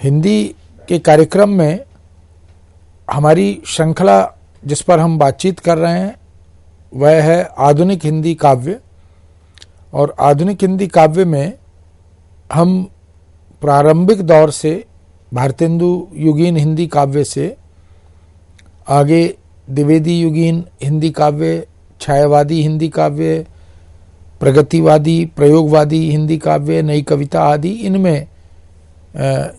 हिंदी के कार्यक्रम में हमारी श्रृंखला जिस पर हम बातचीत कर रहे हैं वह है आधुनिक हिंदी काव्य। और आधुनिक हिंदी काव्य में हम प्रारंभिक दौर से भारतेंदु युगीन हिंदी काव्य से आगे द्विवेदी युगीन हिंदी काव्य, छायावादी हिंदी काव्य, प्रगतिवादी प्रयोगवादी हिंदी काव्य, नई कविता आदि, इनमें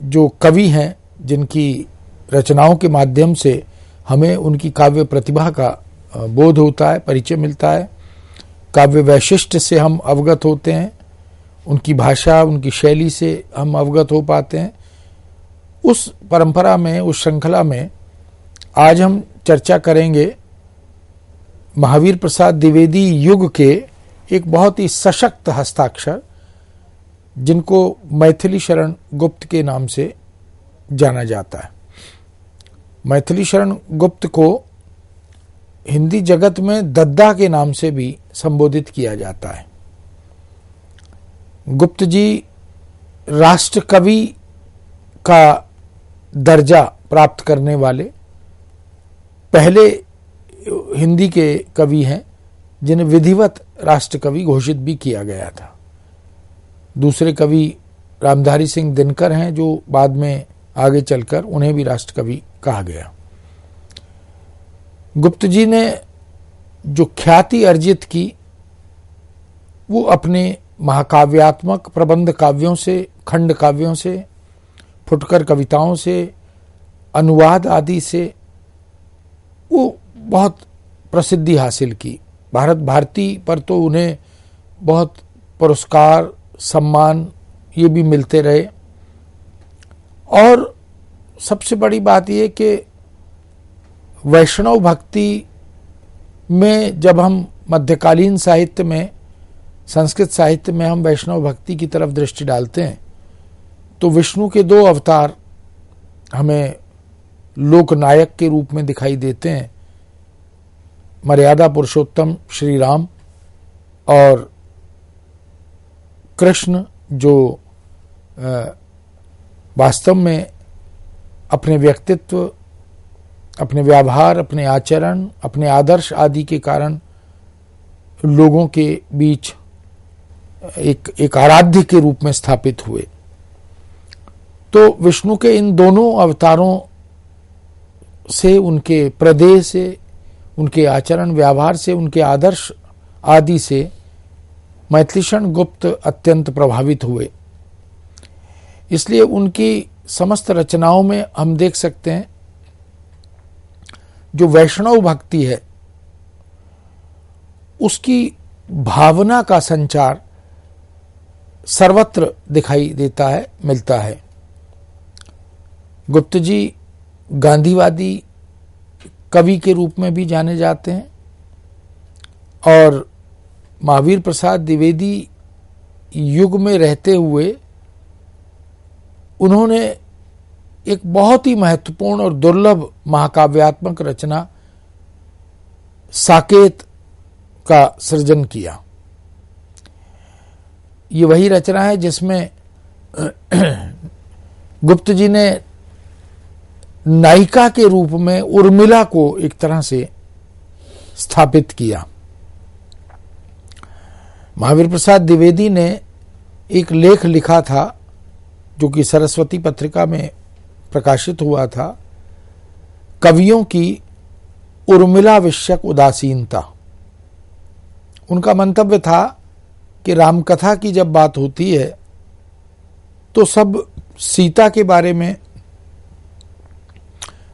जो कवि हैं जिनकी रचनाओं के माध्यम से हमें उनकी काव्य प्रतिभा का बोध होता है, परिचय मिलता है, काव्य वैशिष्ट्य से हम अवगत होते हैं, उनकी भाषा उनकी शैली से हम अवगत हो पाते हैं। उस परंपरा में, उस श्रृंखला में आज हम चर्चा करेंगे महावीर प्रसाद द्विवेदी युग के एक बहुत ही सशक्त हस्ताक्षर जिनको मैथिली शरण गुप्त के नाम से जाना जाता है। मैथिली शरण गुप्त को हिंदी जगत में दद्दा के नाम से भी संबोधित किया जाता है। गुप्त जी राष्ट्र कवि का दर्जा प्राप्त करने वाले पहले हिंदी के कवि हैं जिन्हें विधिवत राष्ट्र कवि घोषित भी किया गया था। दूसरे कवि रामधारी सिंह दिनकर हैं जो बाद में आगे चलकर उन्हें भी राष्ट्र कवि कहा गया। गुप्त जी ने जो ख्याति अर्जित की वो अपने महाकाव्यात्मक प्रबंध काव्यों से, खंड काव्यों से, फुटकर कविताओं से, अनुवाद आदि से वो बहुत प्रसिद्धि हासिल की। भारत भारती पर तो उन्हें बहुत पुरस्कार सम्मान ये भी मिलते रहे। और सबसे बड़ी बात ये कि वैष्णव भक्ति में जब हम मध्यकालीन साहित्य में, संस्कृत साहित्य में हम वैष्णव भक्ति की तरफ दृष्टि डालते हैं तो विष्णु के दो अवतार हमें लोकनायक के रूप में दिखाई देते हैं, मर्यादा पुरुषोत्तम श्री राम और कृष्ण जो वास्तव में अपने व्यक्तित्व, अपने व्यवहार, अपने आचरण, अपने आदर्श आदि के कारण लोगों के बीच एक आराध्य के रूप में स्थापित हुए। तो विष्णु के इन दोनों अवतारों से, उनके प्रदेह से, उनके आचरण व्यवहार से, उनके आदर्श आदि से मैथिली शरण गुप्त अत्यंत प्रभावित हुए। इसलिए उनकी समस्त रचनाओं में हम देख सकते हैं जो वैष्णव भक्ति है उसकी भावना का संचार सर्वत्र दिखाई देता है, मिलता है। गुप्त जी गांधीवादी कवि के रूप में भी जाने जाते हैं और महावीर प्रसाद द्विवेदी युग में रहते हुए उन्होंने एक बहुत ही महत्वपूर्ण और दुर्लभ महाकाव्यात्मक रचना साकेत का सृजन किया। ये वही रचना है जिसमें गुप्त जी ने नायिका के रूप में उर्मिला को एक तरह से स्थापित किया। महावीर प्रसाद द्विवेदी ने एक लेख लिखा था जो कि सरस्वती पत्रिका में प्रकाशित हुआ था, कवियों की उर्मिला विषयक उदासीनता। उनका मंतव्य था कि रामकथा की जब बात होती है तो सब सीता के बारे में,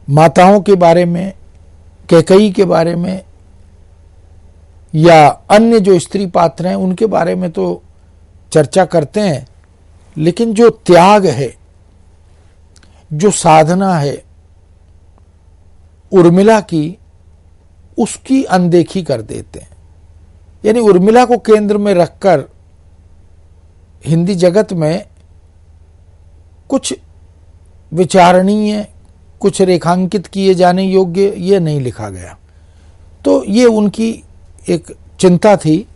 माताओं के बारे में, कैकेयी के बारे में या अन्य जो स्त्री पात्र हैं उनके बारे में तो चर्चा करते हैं, लेकिन जो त्याग है, जो साधना है उर्मिला की, उसकी अनदेखी कर देते हैं। यानी उर्मिला को केंद्र में रखकर हिंदी जगत में कुछ विचारणीय, कुछ रेखांकित किए जाने योग्य ये नहीं लिखा गया। तो ये उनकी एक चिंता थी।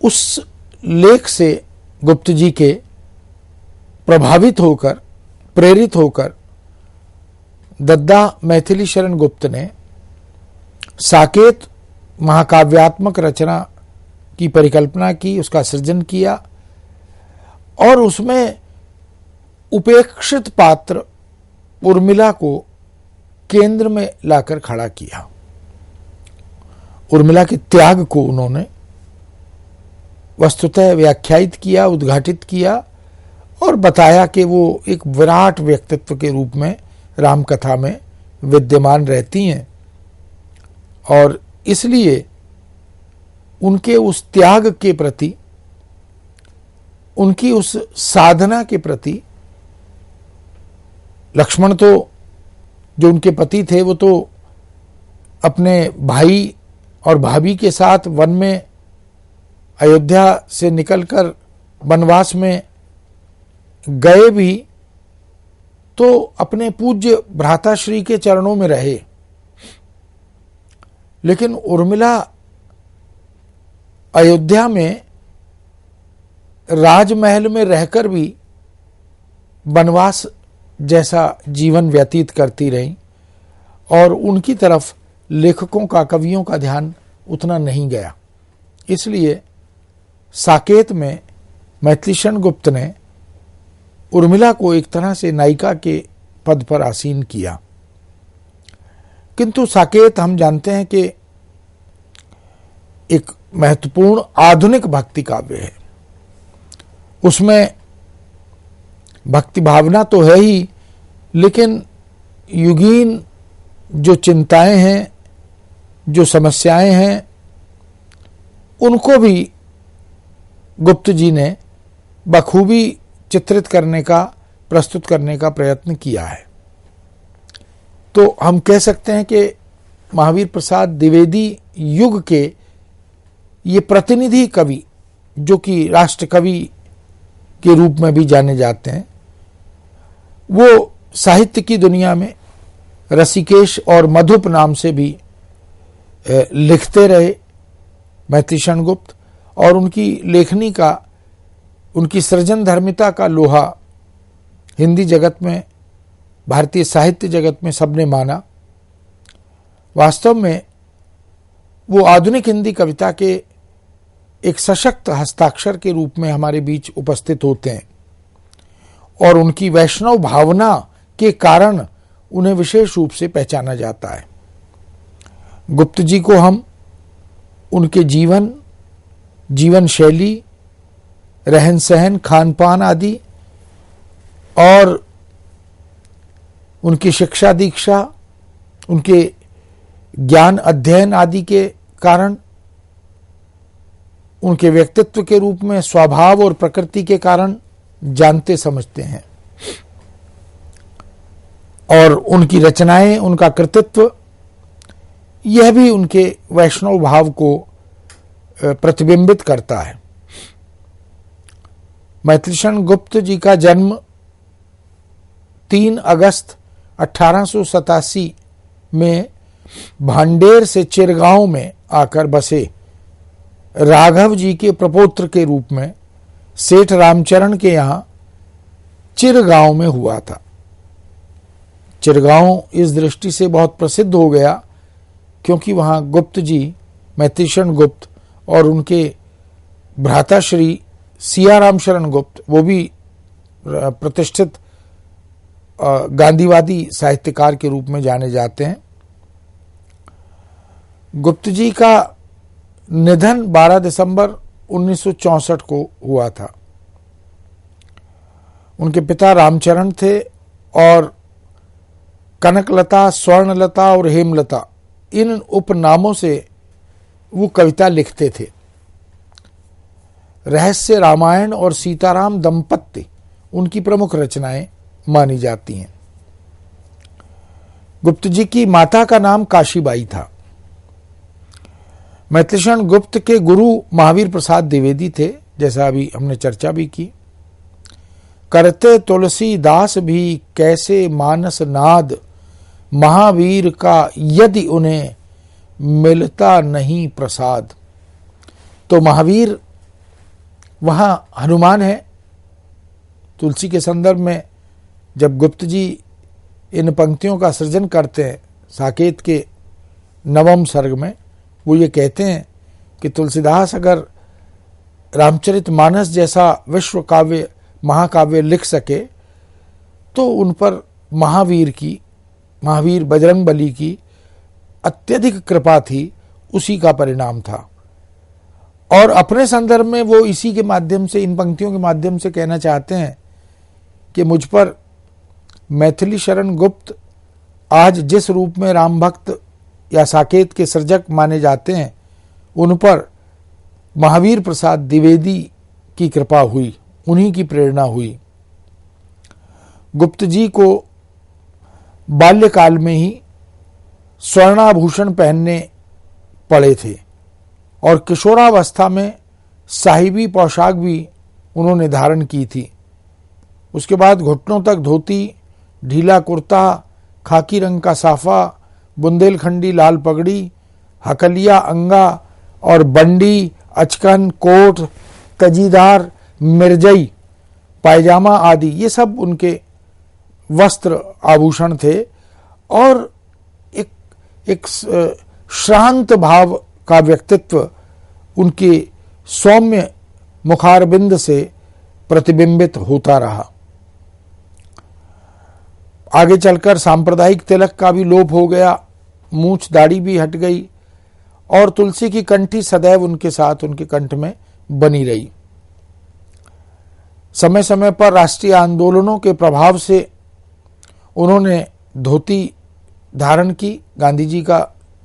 उस लेख से गुप्त जी के प्रभावित होकर प्रेरित होकर दद्दा मैथिली शरण गुप्त ने साकेत महाकाव्यात्मक रचना की परिकल्पना की, उसका सृजन किया और उसमें उपेक्षित पात्र उर्मिला को केंद्र में लाकर खड़ा किया। उर्मिला के त्याग को उन्होंने वस्तुतः व्याख्यायित किया, उद्घाटित किया और बताया कि वो एक विराट व्यक्तित्व के रूप में रामकथा में विद्यमान रहती हैं और इसलिए उनके उस त्याग के प्रति, उनकी उस साधना के प्रति लक्ष्मण तो जो उनके पति थे वो तो अपने भाई और भाभी के साथ वन में अयोध्या से निकलकर वनवास में गए भी तो अपने पूज्य भ्राताश्री के चरणों में रहे, लेकिन उर्मिला अयोध्या में राजमहल में रहकर भी वनवास जैसा जीवन व्यतीत करती रहीं और उनकी तरफ लेखकों का, कवियों का ध्यान उतना नहीं गया। इसलिए साकेत में मैथिली शरण गुप्त ने उर्मिला को एक तरह से नायिका के पद पर आसीन किया। किंतु साकेत हम जानते हैं कि एक महत्वपूर्ण आधुनिक भक्ति काव्य है। उसमें भक्ति भावना तो है ही, लेकिन युगीन जो चिंताएं हैं, जो समस्याएं हैं, उनको भी गुप्त जी ने बखूबी चित्रित करने का, प्रस्तुत करने का प्रयत्न किया है। तो हम कह सकते हैं कि महावीर प्रसाद द्विवेदी युग के ये प्रतिनिधि कवि, जो कि राष्ट्र कवि के रूप में भी जाने जाते हैं, वो साहित्य की दुनिया में रसिकेश और मधुप नाम से भी लिखते रहे मैथिली शरण गुप्त, और उनकी लेखनी का, उनकी सृजन धर्मिता का लोहा हिंदी जगत में, भारतीय साहित्य जगत में सबने माना। वास्तव में वो आधुनिक हिंदी कविता के एक सशक्त हस्ताक्षर के रूप में हमारे बीच उपस्थित होते हैं और उनकी वैष्णव भावना के कारण उन्हें विशेष रूप से पहचाना जाता है। गुप्त जी को हम उनके जीवन शैली, रहन सहन, खान पान आदि और उनकी शिक्षा दीक्षा, उनके ज्ञान अध्ययन आदि के कारण, उनके व्यक्तित्व के रूप में, स्वभाव और प्रकृति के कारण जानते समझते हैं और उनकी रचनाएं, उनका कृतित्व, यह भी उनके वैष्णव भाव को प्रतिबिंबित करता है। मैथिली शरण गुप्त जी का जन्म 3 अगस्त 1887 में भांडेर से चिरगांव में आकर बसे राघव जी के प्रपौत्र के रूप में सेठ रामचरण के यहाँ चिरगांव में हुआ था। चिरगांव इस दृष्टि से बहुत प्रसिद्ध हो गया क्योंकि वहाँ गुप्त जी, मैथिली शरण गुप्त और उनके भ्राताश्री सियाराम शरण गुप्त, वो भी प्रतिष्ठित गांधीवादी साहित्यकार के रूप में जाने जाते हैं। गुप्त जी का निधन 12 दिसंबर 1964 को हुआ था। उनके पिता रामचरण थे और कनकलता, स्वर्णलता और हेमलता, इन उपनामों से वो कविता लिखते थे। रहस्य रामायण और सीताराम दंपत्ति उनकी प्रमुख रचनाएं मानी जाती हैं। गुप्त जी की माता का नाम काशीबाई था। मैथिली शरण गुप्त के गुरु महावीर प्रसाद द्विवेदी थे, जैसा अभी हमने चर्चा भी की। करते तुलसीदास भी कैसे मानस नाद, महावीर का यदि उन्हें मिलता नहीं प्रसाद। तो महावीर वहां हनुमान है, तुलसी के संदर्भ में जब गुप्त जी इन पंक्तियों का सृजन करते हैं साकेत के 9वें सर्ग में, वो ये कहते हैं कि तुलसीदास अगर रामचरितमानस जैसा विश्व काव्य महाकाव्य लिख सके तो उन पर महावीर बजरंगबली की अत्यधिक कृपा थी, उसी का परिणाम था। और अपने संदर्भ में वो इसी के माध्यम से, इन पंक्तियों के माध्यम से कहना चाहते हैं कि मुझ पर मैथिली शरण गुप्त आज जिस रूप में राम भक्त या साकेत के सृजक माने जाते हैं, उन पर महावीर प्रसाद द्विवेदी की कृपा हुई, उन्हीं की प्रेरणा हुई। गुप्त जी को बाल्यकाल में ही स्वर्णाभूषण पहनने पड़े थे और किशोरावस्था में साहिबी पोशाक भी उन्होंने धारण की थी। उसके बाद घुटनों तक धोती, ढीला कुर्ता, खाकी रंग का साफा, बुंदेलखंडी लाल पगड़ी, हकलिया अंगा और बंडी, अचकन, कोट, तजीदार, मिर्जई, पायजामा आदि ये सब उनके वस्त्र आभूषण थे। और एक श्रांत भाव का व्यक्तित्व उनके सौम्य मुखारबिंद से प्रतिबिंबित होता रहा। आगे चलकर सांप्रदायिक तिलक का भी लोप हो गया, मूछ दाढ़ी भी हट गई और तुलसी की कंठी सदैव उनके साथ, उनके कंठ में बनी रही। समय समय पर राष्ट्रीय आंदोलनों के प्रभाव से उन्होंने धोती धारण की, गांधी जी का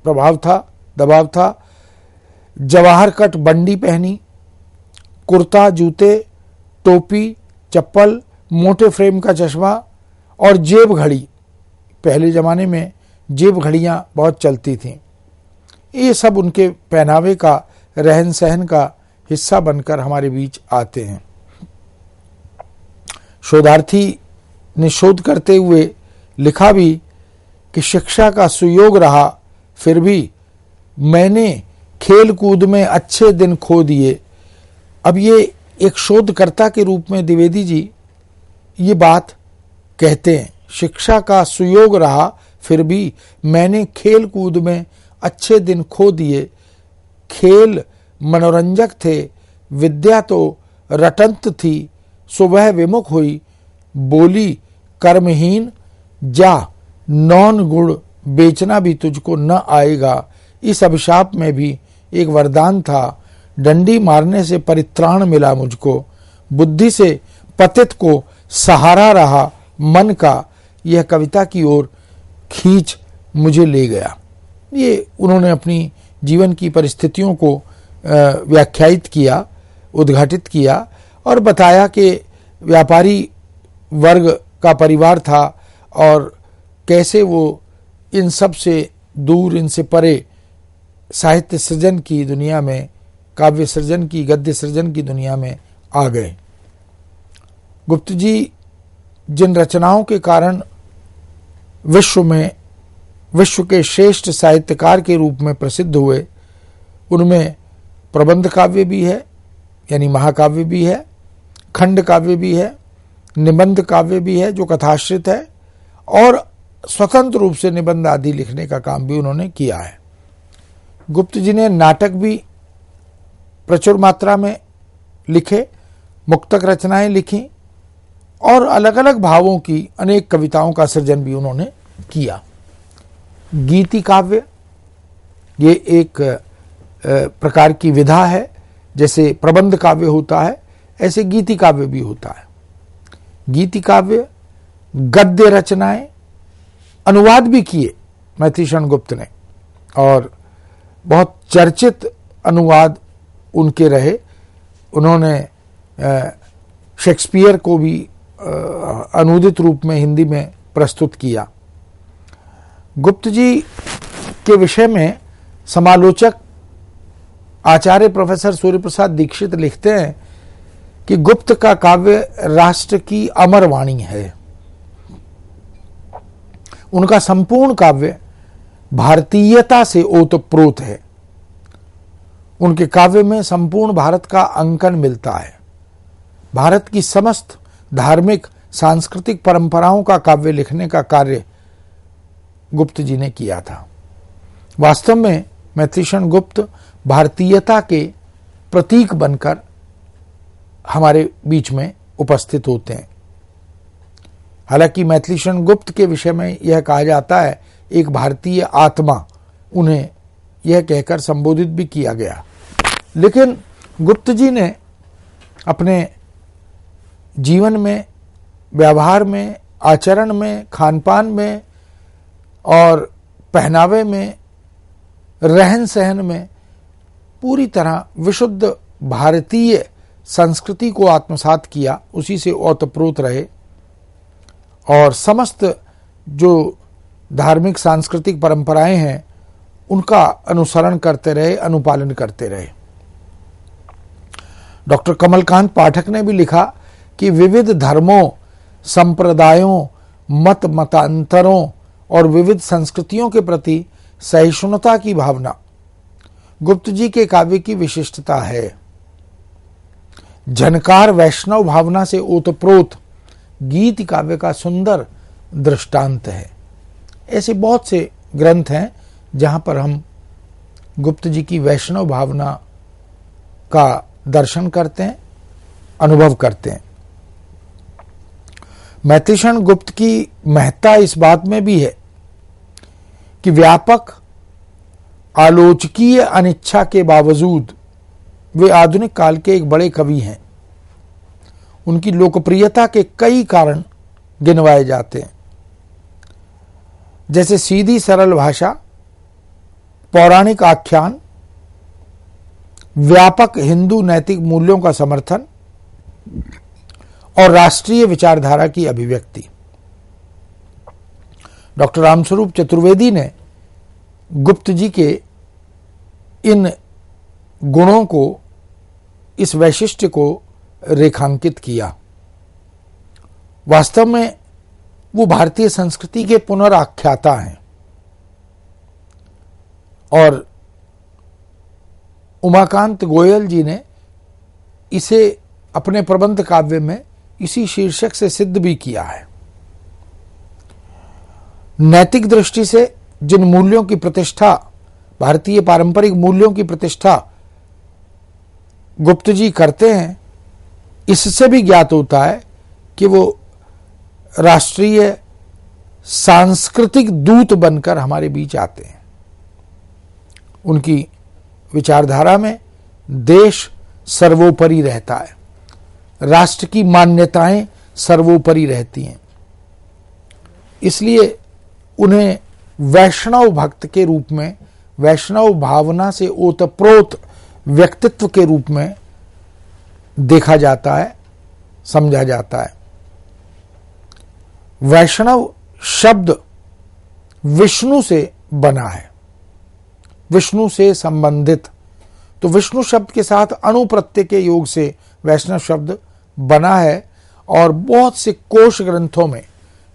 प्रभाव था, दबाव था। जवाहर कट बंडी पहनी, कुर्ता, जूते, टोपी, चप्पल, मोटे फ्रेम का चश्मा और जेब घड़ी। पहले जमाने में जेब घड़ियां बहुत चलती थीं। ये सब उनके पहनावे का, रहन सहन का हिस्सा बनकर हमारे बीच आते हैं। शोधार्थी ने शोध करते हुए लिखा भी कि शिक्षा का सुयोग रहा फिर भी मैंने खेल कूद में अच्छे दिन खो दिए। अब ये एक शोधकर्ता के रूप में द्विवेदी जी ये बात कहते हैं, शिक्षा का सुयोग रहा फिर भी मैंने खेल कूद में अच्छे दिन खो दिए। खेल मनोरंजक थे, विद्या तो रटंत थी, सुबह विमुख हुई, बोली कर्महीन, जा नौन गुण बेचना भी तुझको न आएगा। इस अभिशाप में भी एक वरदान था, डंडी मारने से परित्राण मिला मुझको, बुद्धि से पतित को सहारा रहा मन का, यह कविता की ओर खींच मुझे ले गया। ये उन्होंने अपनी जीवन की परिस्थितियों को व्याख्यायित किया, उद्घाटित किया और बताया कि व्यापारी वर्ग का परिवार था और कैसे वो इन सब से दूर, इनसे परे साहित्य सृजन की दुनिया में, काव्य सृजन की, गद्य सृजन की दुनिया में आ गए। गुप्त जी जिन रचनाओं के कारण विश्व के श्रेष्ठ साहित्यकार के रूप में प्रसिद्ध हुए, उनमें प्रबंध काव्य भी है, यानी महाकाव्य भी है, खंड काव्य भी है, निबंध काव्य भी है जो कथाश्रित है, और स्वतंत्र रूप से निबंध आदि लिखने का काम भी उन्होंने किया है। गुप्त जी ने नाटक भी प्रचुर मात्रा में लिखे, मुक्तक रचनाएं लिखी और अलग अलग भावों की अनेक कविताओं का सृजन भी उन्होंने किया। गीति काव्य ये एक प्रकार की विधा है, जैसे प्रबंध काव्य होता है ऐसे गीति काव्य भी होता है। गीति काव्य गद्य रचनाएं, अनुवाद भी किए मैथिली शरण गुप्त ने और बहुत चर्चित अनुवाद उनके रहे। उन्होंने शेक्सपियर को भी अनुदित रूप में हिंदी में प्रस्तुत किया। गुप्त जी के विषय में समालोचक आचार्य प्रोफेसर सूर्य प्रसाद दीक्षित लिखते हैं कि गुप्त का काव्य राष्ट्र की अमर वाणी है। उनका संपूर्ण काव्य भारतीयता से ओतप्रोत है। उनके काव्य में संपूर्ण भारत का अंकन मिलता है। भारत की समस्त धार्मिक, सांस्कृतिक परंपराओं का काव्य लिखने का कार्य गुप्त जी ने किया था। वास्तव में मैथिलीशरण गुप्त भारतीयता के प्रतीक बनकर हमारे बीच में उपस्थित होते हैं। हालांकि मैथिलीशरण गुप्त के विषय में यह कहा जाता है एक भारतीय आत्मा, उन्हें यह कहकर संबोधित भी किया गया। लेकिन गुप्त जी ने अपने जीवन में, व्यवहार में, आचरण में, खान पान में और पहनावे में, रहन सहन में पूरी तरह विशुद्ध भारतीय संस्कृति को आत्मसात किया, उसी से ओतप्रोत रहे और समस्त जो धार्मिक सांस्कृतिक परंपराएं हैं उनका अनुसरण करते रहे, अनुपालन करते रहे। डॉक्टर कमलकांत पाठक ने भी लिखा कि विविध धर्मों, संप्रदायों, मतांतरों और विविध संस्कृतियों के प्रति सहिष्णुता की भावना गुप्त जी के काव्य की विशिष्टता है। झनकार वैष्णव भावना से ओतप्रोत गीत काव्य का सुंदर दृष्टांत है। ऐसे बहुत से ग्रंथ हैं जहां पर हम गुप्त जी की वैष्णव भावना का दर्शन करते हैं, अनुभव करते हैं। मैथिलीशरण गुप्त की महत्ता इस बात में भी है कि व्यापक आलोचकीय अनिच्छा के बावजूद वे आधुनिक काल के एक बड़े कवि हैं। उनकी लोकप्रियता के कई कारण गिनवाए जाते हैं, जैसे सीधी सरल भाषा, पौराणिक आख्यान, व्यापक हिंदू नैतिक मूल्यों का समर्थन और राष्ट्रीय विचारधारा की अभिव्यक्ति। डॉक्टर रामस्वरूप चतुर्वेदी ने गुप्त जी के इन गुणों को, इस वैशिष्ट्य को रेखांकित किया। वास्तव में वो भारतीय संस्कृति के पुनराख्याता हैं और उमाकांत गोयल जी ने इसे अपने प्रबंध काव्य में इसी शीर्षक से सिद्ध भी किया है। नैतिक दृष्टि से जिन मूल्यों की प्रतिष्ठा, भारतीय पारंपरिक मूल्यों की प्रतिष्ठा गुप्त जी करते हैं, इससे भी ज्ञात होता है कि वो राष्ट्रीय सांस्कृतिक दूत बनकर हमारे बीच आते हैं। उनकी विचारधारा में देश सर्वोपरि रहता है, राष्ट्र की मान्यताएं सर्वोपरि रहती हैं। इसलिए उन्हें वैष्णव भक्त के रूप में, वैष्णव भावना से ओतप्रोत व्यक्तित्व के रूप में देखा जाता है, समझा जाता है। वैष्णव शब्द विष्णु से बना है, विष्णु से संबंधित, तो विष्णु शब्द के साथ अणु प्रत्यय के योग से वैष्णव शब्द बना है। और बहुत से कोश ग्रंथों में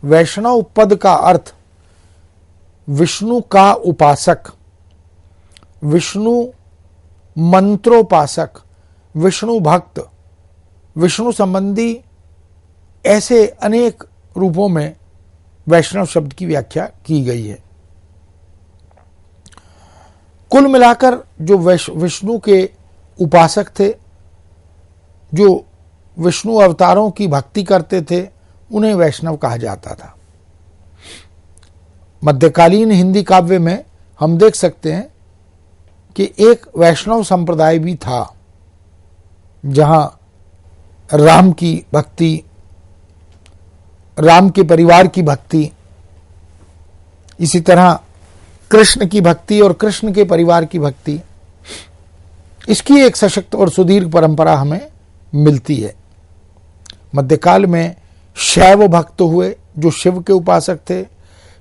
वैष्णव पद का अर्थ विष्णु का उपासक, विष्णु मंत्रोपासक, विष्णु भक्त, विष्णु संबंधी, ऐसे अनेक रूपों में वैष्णव शब्द की व्याख्या की गई है। कुल मिलाकर जो विष्णु के उपासक थे, जो विष्णु अवतारों की भक्ति करते थे, उन्हें वैष्णव कहा जाता था। मध्यकालीन हिंदी काव्य में हम देख सकते हैं कि एक वैष्णव संप्रदाय भी था, जहां राम की भक्ति, राम के परिवार की भक्ति, इसी तरह कृष्ण की भक्ति और कृष्ण के परिवार की भक्ति, इसकी एक सशक्त और सुदीर्घ परंपरा हमें मिलती है। मध्यकाल में शैव भक्त हुए जो शिव के उपासक थे,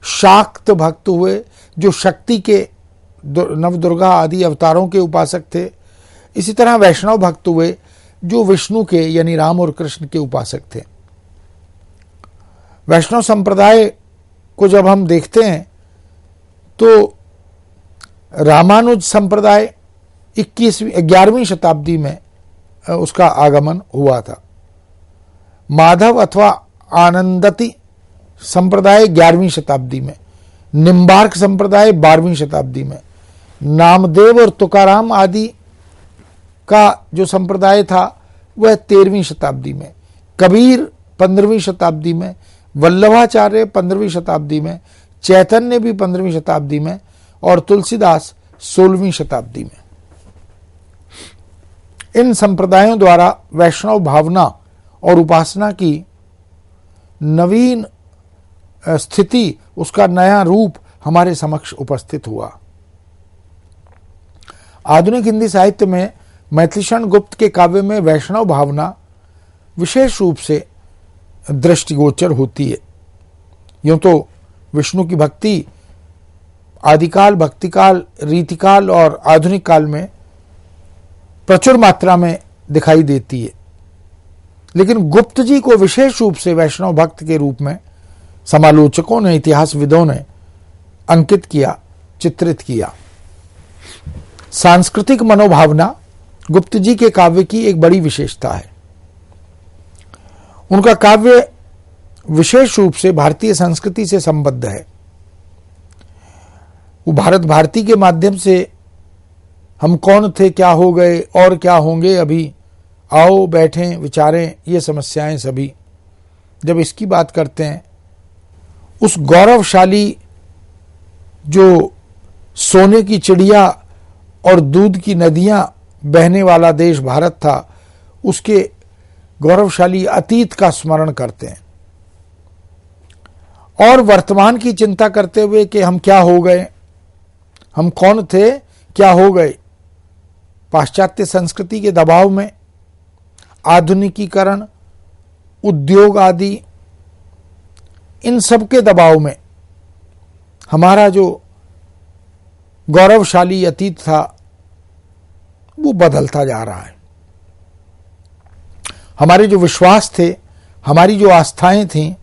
शाक्त भक्त हुए जो शक्ति के नवदुर्गा आदि अवतारों के उपासक थे, इसी तरह वैष्णव भक्त हुए जो विष्णु के यानी राम और कृष्ण के उपासक थे। वैष्णव संप्रदाय को जब हम देखते हैं तो रामानुज संप्रदाय 11वीं शताब्दी में उसका आगमन हुआ था। माधव अथवा आनंदति संप्रदाय 11वीं शताब्दी में, निम्बार्क संप्रदाय 12वीं शताब्दी में, नामदेव और तुकाराम आदि का जो संप्रदाय था वह 13वीं शताब्दी में, कबीर 15वीं शताब्दी में, वल्लभाचार्य 15वीं शताब्दी में, चैतन्य भी 15वीं शताब्दी में और तुलसीदास 16वीं शताब्दी में। इन संप्रदायों द्वारा वैष्णव भावना और उपासना की नवीन स्थिति, उसका नया रूप हमारे समक्ष उपस्थित हुआ। आधुनिक हिंदी साहित्य में मैथिलीशरण गुप्त के काव्य में वैष्णव भावना विशेष रूप से दृष्टिगोचर होती है। यूं तो विष्णु की भक्ति आदिकाल, भक्तिकाल, रीतिकाल और आधुनिक काल में प्रचुर मात्रा में दिखाई देती है, लेकिन गुप्त जी को विशेष रूप से वैष्णव भक्त के रूप में समालोचकों ने, इतिहासविदों ने अंकित किया, चित्रित किया। सांस्कृतिक मनोभावना गुप्त जी के काव्य की एक बड़ी विशेषता है। उनका काव्य विशेष रूप से भारतीय संस्कृति से संबद्ध है। वो भारत भारती के माध्यम से हम कौन थे, क्या हो गए और क्या होंगे अभी, आओ बैठें विचारें, ये समस्याएं सभी, जब इसकी बात करते हैं, उस गौरवशाली जो सोने की चिड़िया और दूध की नदियां बहने वाला देश भारत था, उसके गौरवशाली अतीत का स्मरण करते हैं और वर्तमान की चिंता करते हुए कि हम क्या हो गए, हम कौन थे, क्या हो गए। पाश्चात्य संस्कृति के दबाव में, आधुनिकीकरण, उद्योग आदि, इन सब के दबाव में हमारा जो गौरवशाली अतीत था वो बदलता जा रहा है। हमारे जो विश्वास थे, हमारी जो आस्थाएं थीं,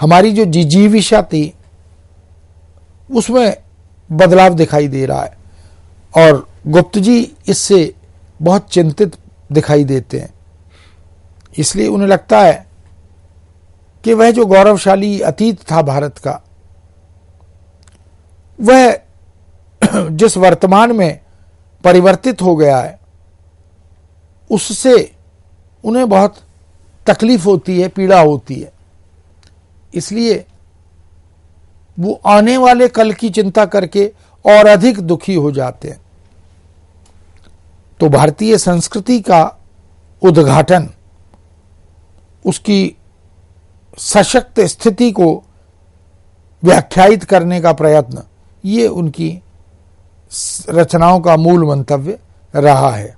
हमारी जो जिजीविषा थी, उसमें बदलाव दिखाई दे रहा है और गुप्त जी इससे बहुत चिंतित दिखाई देते हैं। इसलिए उन्हें लगता है कि वह जो गौरवशाली अतीत था भारत का, वह जिस वर्तमान में परिवर्तित हो गया है, उससे उन्हें बहुत तकलीफ होती है, पीड़ा होती है। इसलिए वो आने वाले कल की चिंता करके और अधिक दुखी हो जाते हैं। तो भारतीय संस्कृति का उद्घाटन, उसकी सशक्त स्थिति को व्याख्यायित करने का प्रयत्न, ये उनकी रचनाओं का मूल मंतव्य रहा है।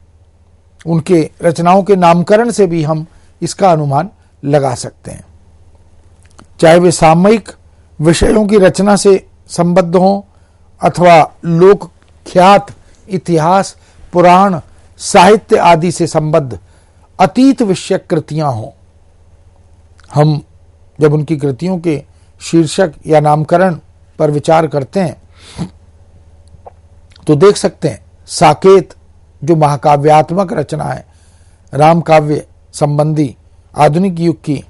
उनके रचनाओं के नामकरण से भी हम इसका अनुमान लगा सकते हैं। चाहे वे सामयिक विषयों की रचना से संबद्ध हों अथवा लोक ख्यात, इतिहास, पुराण, साहित्य आदि से संबद्ध अतीत विषयक कृतियां हों, हम जब उनकी कृतियों के शीर्षक या नामकरण पर विचार करते हैं तो देख सकते हैं साकेत जो महाकाव्यात्मक रचना है, राम काव्य संबंधी आधुनिक युग की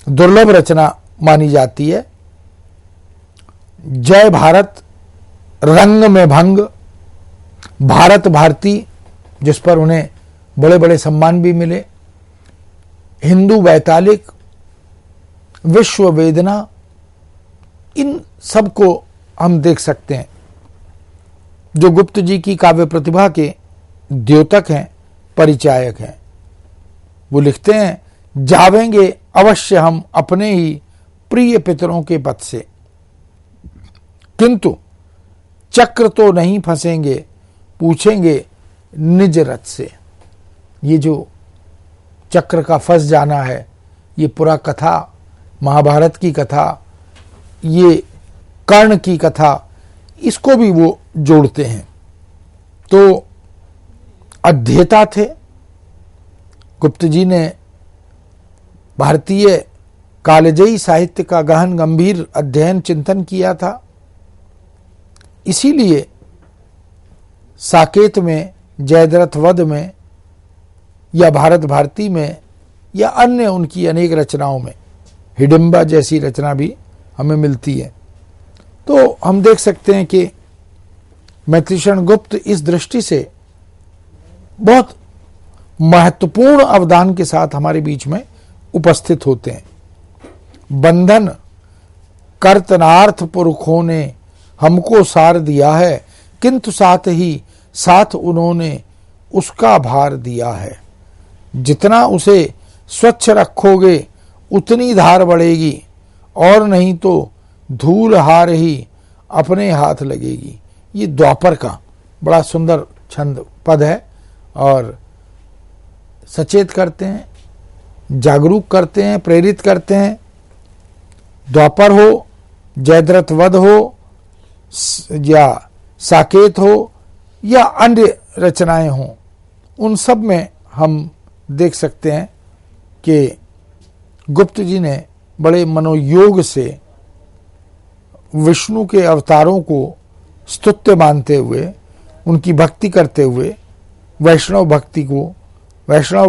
दुर्लभ रचना मानी जाती है। जय भारत, रंग में भंग, भारत भारती जिस पर उन्हें बड़े बड़े सम्मान भी मिले, हिंदू वैतालिक, विश्व वेदना, इन सब को हम देख सकते हैं जो गुप्त जी की काव्य प्रतिभा के द्योतक हैं, परिचायक हैं। वो लिखते हैं, जावेंगे अवश्य हम अपने ही प्रिय पितरों के पथ से, किंतु चक्र तो नहीं फंसेंगे, पूछेंगे निज रथ से। ये जो चक्र का फंस जाना है, ये पूरा कथा, महाभारत की कथा, ये कर्ण की कथा, इसको भी वो जोड़ते हैं। तो अध्येता थे गुप्त जी ने, भारतीय कालजयी साहित्य का गहन गंभीर अध्ययन चिंतन किया था। इसीलिए साकेत में, जयद्रथ वध में या भारत भारती में या अन्य उनकी अनेक रचनाओं में हिडिंबा जैसी रचना भी हमें मिलती है। तो हम देख सकते हैं कि मैथिलीशरण गुप्त इस दृष्टि से बहुत महत्वपूर्ण अवदान के साथ हमारे बीच में उपस्थित होते हैं। बंधन कर्तनार्थ पुरखों ने हमको सार दिया है, किंतु साथ ही साथ उन्होंने उसका भार दिया है। जितना उसे स्वच्छ रखोगे उतनी धार बढ़ेगी, और नहीं तो धूल हार ही अपने हाथ लगेगी। ये द्वापर का बड़ा सुंदर छंद पद है और सचेत करते हैं, जागरूक करते हैं, प्रेरित करते हैं। द्वापर हो, जयद्रथ वध हो, या साकेत हो, या अन्य रचनाएं हों, उन सब में हम देख सकते हैं कि गुप्त जी ने बड़े मनोयोग से विष्णु के अवतारों को स्तुत्य मानते हुए, उनकी भक्ति करते हुए वैष्णव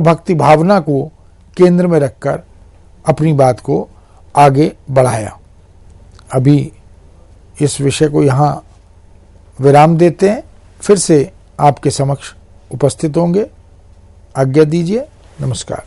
भक्ति भावना को केंद्र में रखकर अपनी बात को आगे बढ़ाया। अभी इस विषय को यहाँ विराम देते हैं, फिर से आपके समक्ष उपस्थित होंगे। आज्ञा दीजिए। नमस्कार।